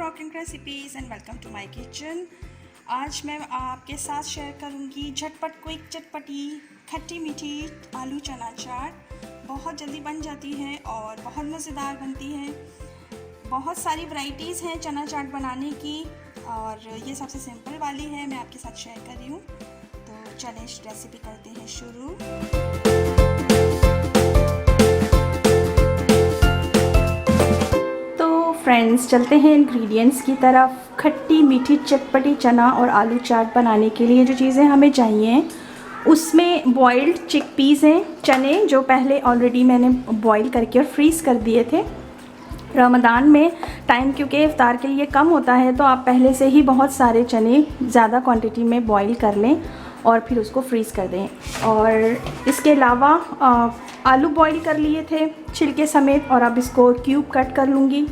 Cooking recipes and welcome to my kitchen. आज मैं आपके साथ शेयर करूंगी झटपट क्विक चटपटी खट्टी मीठी आलू चना चाट। बहुत जल्दी बन जाती है और बहुत मज़ेदार बनती है। बहुत सारी वैरायटीज़ हैं चना चाट बनाने की और ये सबसे सिंपल वाली है, मैं आपके साथ शेयर कर रही हूँ। तो चलें इस रेसिपी करते हैं शुरू। फ्रेंड्स चलते हैं इंग्रेडिएंट्स की तरफ। खट्टी मीठी चटपटी चना और आलू चाट बनाने के लिए जो चीज़ें हमें चाहिए उसमें बॉइल्ड चिकपीस हैं, चने जो पहले ऑलरेडी मैंने बॉईल करके और फ्रीज़ कर दिए थे। रमज़ान में टाइम क्योंकि इफ्तार के लिए कम होता है तो आप पहले से ही बहुत सारे चने ज़्यादा क्वांटिटी में बॉईल कर लें और फिर उसको फ्रीज़ कर दें। और इसके अलावा आलू बॉईल कर लिए थे छिलके समेत और अब इसको क्यूब कट कर लूँगी।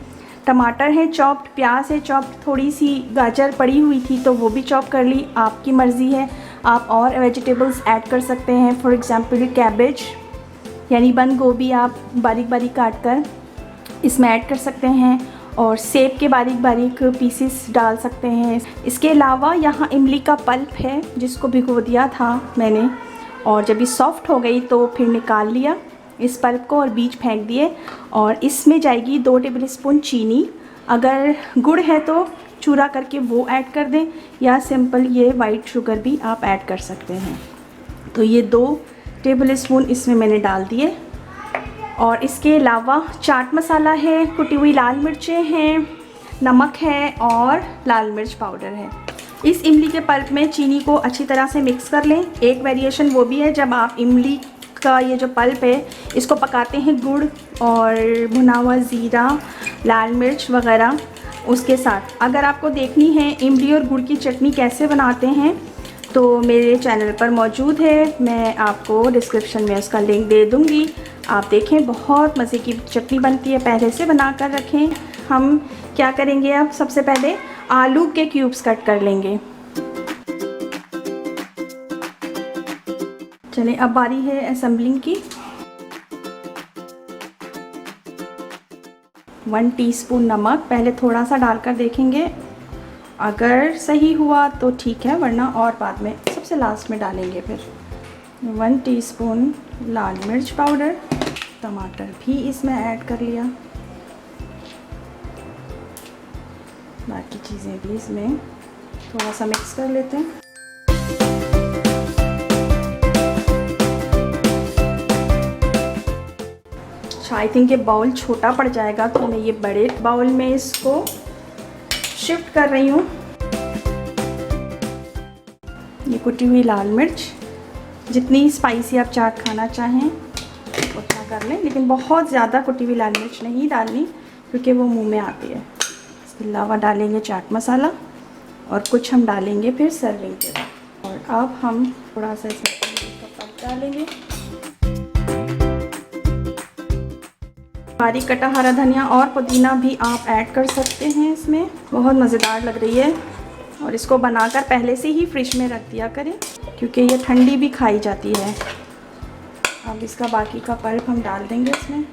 टमाटर है चॉप्ड, प्याज है चॉप्ड, थोड़ी सी गाजर पड़ी हुई थी तो वो भी चॉप कर ली। आपकी मर्ज़ी है, आप और वेजिटेबल्स ऐड कर सकते हैं। फॉर एग्ज़ाम्पल कैबेज यानी बंद गोभी आप बारीक बारीक काट कर इसमें ऐड कर सकते हैं और सेब के बारीक बारीक पीसेस डाल सकते हैं। इसके अलावा यहाँ इमली का पल्प है जिसको भिगो दिया था मैंने और जब ये सॉफ्ट हो गई तो फिर निकाल लिया इस पल्प को और बीज फेंक दिए। और इसमें जाएगी 2 टेबलस्पून चीनी। अगर गुड़ है तो चूरा करके वो ऐड कर दें या सिंपल ये वाइट शुगर भी आप ऐड कर सकते हैं। तो ये 2 टेबलस्पून इसमें मैंने डाल दिए। और इसके अलावा चाट मसाला है, कुटी हुई लाल मिर्चें हैं, नमक है और लाल मिर्च पाउडर है। इस इमली के पल्प में चीनी को अच्छी तरह से मिक्स कर लें। एक वेरिएशन वो भी है जब आप इमली का ये जो पल्प है इसको पकाते हैं गुड़ और भुना हुआ ज़ीरा, लाल मिर्च वगैरह उसके साथ। अगर आपको देखनी है इमली और गुड़ की चटनी कैसे बनाते हैं तो मेरे चैनल पर मौजूद है, मैं आपको डिस्क्रिप्शन में उसका लिंक दे दूँगी। आप देखें, बहुत मज़े की चटनी बनती है, पहले से बना कर रखें। हम क्या करेंगे, अब सबसे पहले आलू के क्यूब्स कट कर लेंगे। चलिए अब बारी है असेंबलिंग की। 1 टीस्पून नमक पहले थोड़ा सा डालकर देखेंगे, अगर सही हुआ तो ठीक है वरना और बाद में सबसे लास्ट में डालेंगे। फिर 1 टीस्पून लाल मिर्च पाउडर, टमाटर भी इसमें ऐड कर लिया, बाकी चीज़ें भी इसमें थोड़ा सा मिक्स कर लेते हैं। आई थिंक ये बाउल छोटा पड़ जाएगा तो मैं ये बड़े बाउल में इसको शिफ्ट कर रही हूँ। ये कुटी हुई लाल मिर्च, जितनी स्पाइसी आप चाट खाना चाहें उतना कर लें, लेकिन बहुत ज़्यादा कुटी हुई लाल मिर्च नहीं डालनी क्योंकि वो मुंह में आती है। इसके अलावा डालेंगे चाट मसाला और कुछ हम डालेंगे फिर सर्विंग के बाद। और अब हम थोड़ा सा इसमें डालेंगे, बारीक कटा हरा धनिया और पुदीना भी आप ऐड कर सकते हैं इसमें। बहुत मज़ेदार लग रही है और इसको बनाकर पहले से ही फ्रिज में रख दिया करें क्योंकि ये ठंडी भी खाई जाती है। अब इसका बाकी का पल्प हम डाल देंगे इसमें।